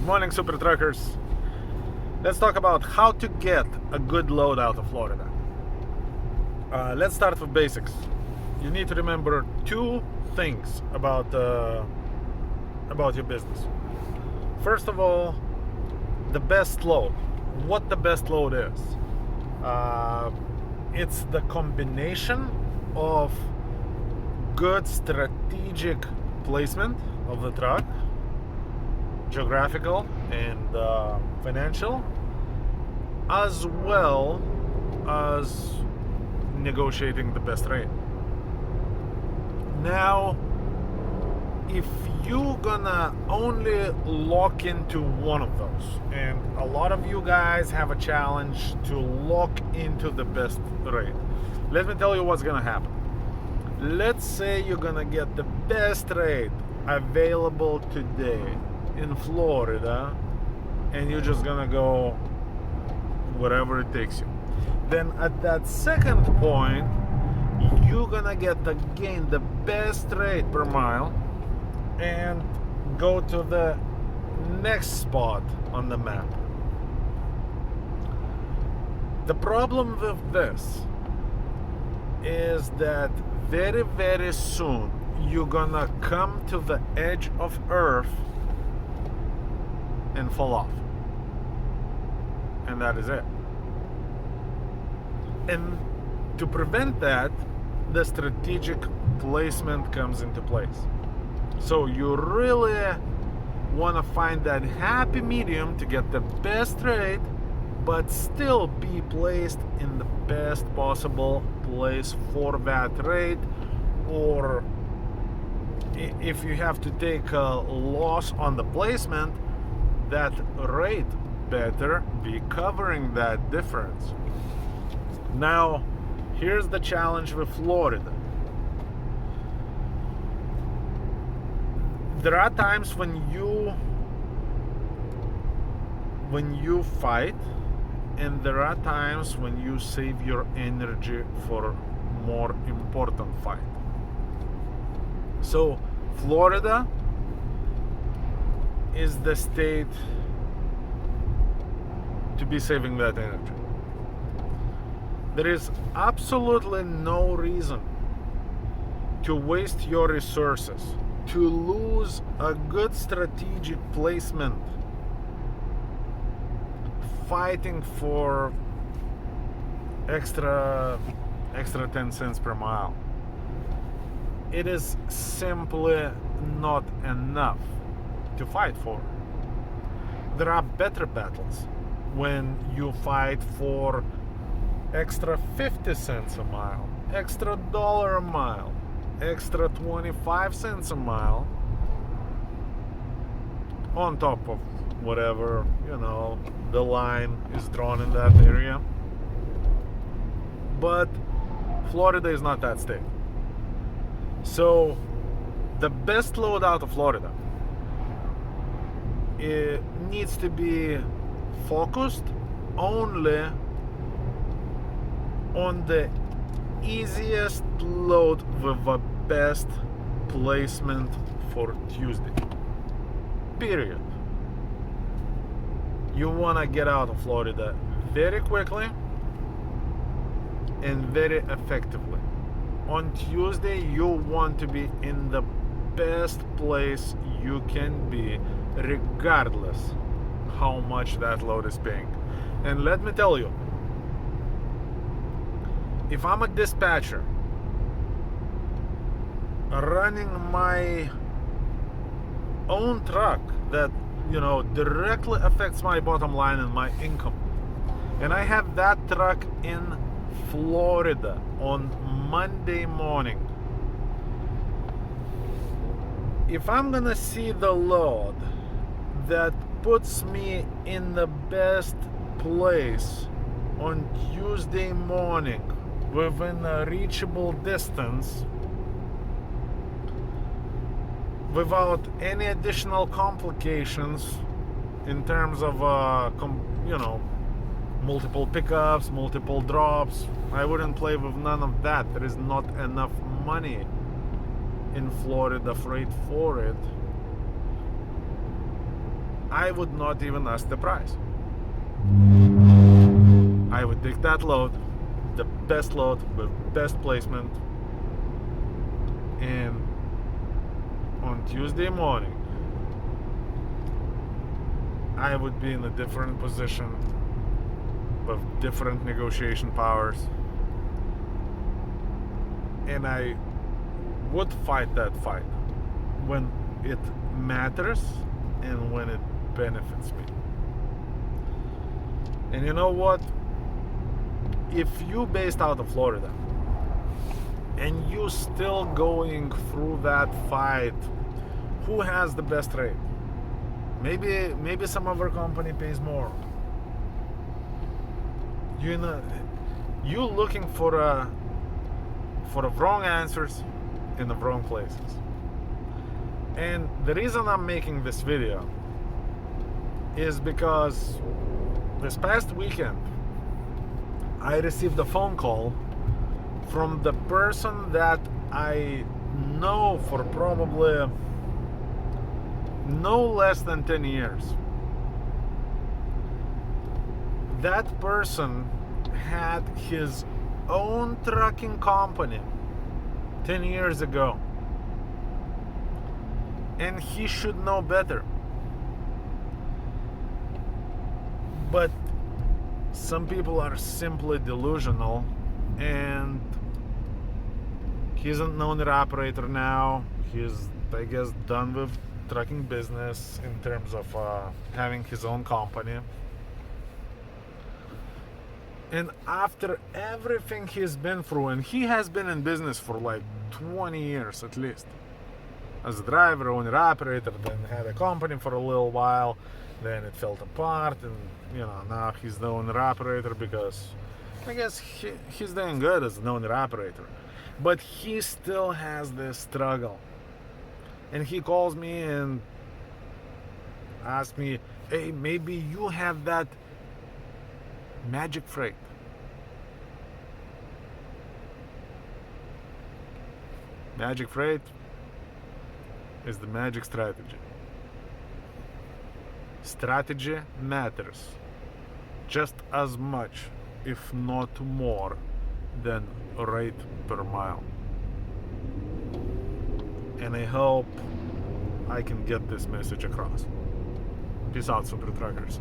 Morning, Super Truckers. Let's talk about how to get a good load out of Florida. Let's start with basics. You need to remember two things about your business. First of all, the best load. What the best load is? It's the combination of good strategic placement of the truck, geographical and financial, as well as negotiating the best rate. Now, if you're gonna only lock into one of those, and a lot of you guys have a challenge to lock into the best rate, let me tell you what's gonna happen. Let's say you're gonna get the best rate available today in Florida, and you're just gonna go wherever it takes you. Then at that second point, you're gonna get again the best rate per mile and go to the next spot on the map. The problem with this is that very, very soon you're gonna come to the edge of Earth and fall off. And that is it. And to prevent that, the strategic placement comes into place. So you really want to find that happy medium to get the best rate, but still be placed in the best possible place for that rate. Or if you have to take a loss on the placement, that rate better be covering that difference. Now, here's the challenge with Florida. There are times when you fight, and there are times when you save your energy for more important fight. So Florida is the state to be saving that energy. There is absolutely no reason to waste your resources, to lose a good strategic placement fighting for extra 10 cents per mile. It is simply not enough to fight for. There are better battles when you fight for extra 50 cents a mile, extra $1 a mile, extra 25 cents a mile, on top of whatever, the line is drawn in that area. But Florida is not that state. So the best load out of Florida, it needs to be focused only on the easiest load with the best placement for Tuesday. Period. You want to get out of Florida very quickly and very effectively. On Tuesday, you want to be in the best place you can be, regardless how much that load is paying. And let me tell you, if I'm a dispatcher running my own truck that directly affects my bottom line and my income, and I have that truck in Florida on Monday morning, if I'm gonna see the load that puts me in the best place on Tuesday morning within a reachable distance without any additional complications in terms of multiple pickups, multiple drops, I wouldn't play with none of that. There is not enough money in Florida freight for it. I would not even ask the price. I would take that load, the best load with best placement, and on Tuesday morning, I would be in a different position with different negotiation powers, and I would fight that fight when it matters and when it benefits me. And you know what? If you based out of Florida and you still going through that fight, who has the best rate? Maybe some other company pays more. You know, you looking for the wrong answers in the wrong places. And the reason I'm making this video is because this past weekend I received a phone call from the person that I know for probably no less than 10 years. That person had his own trucking company 10 years ago, and he should know better. But some people are simply delusional, and he's an owner operator now. He's, I guess, done with trucking business in terms of having his own company. And after everything he's been through, and he has been in business for like 20 years at least, as a driver, owner operator, then had a company for a little while, then it fell apart, and now he's the owner operator because I guess he's doing good as an owner operator, but he still has this struggle. And he calls me and asks me, hey, maybe you have that magic freight. Magic freight is the magic strategy. Strategy matters just as much, if not more, than rate per mile. And I hope I can get this message across. Peace out, Super Truckers.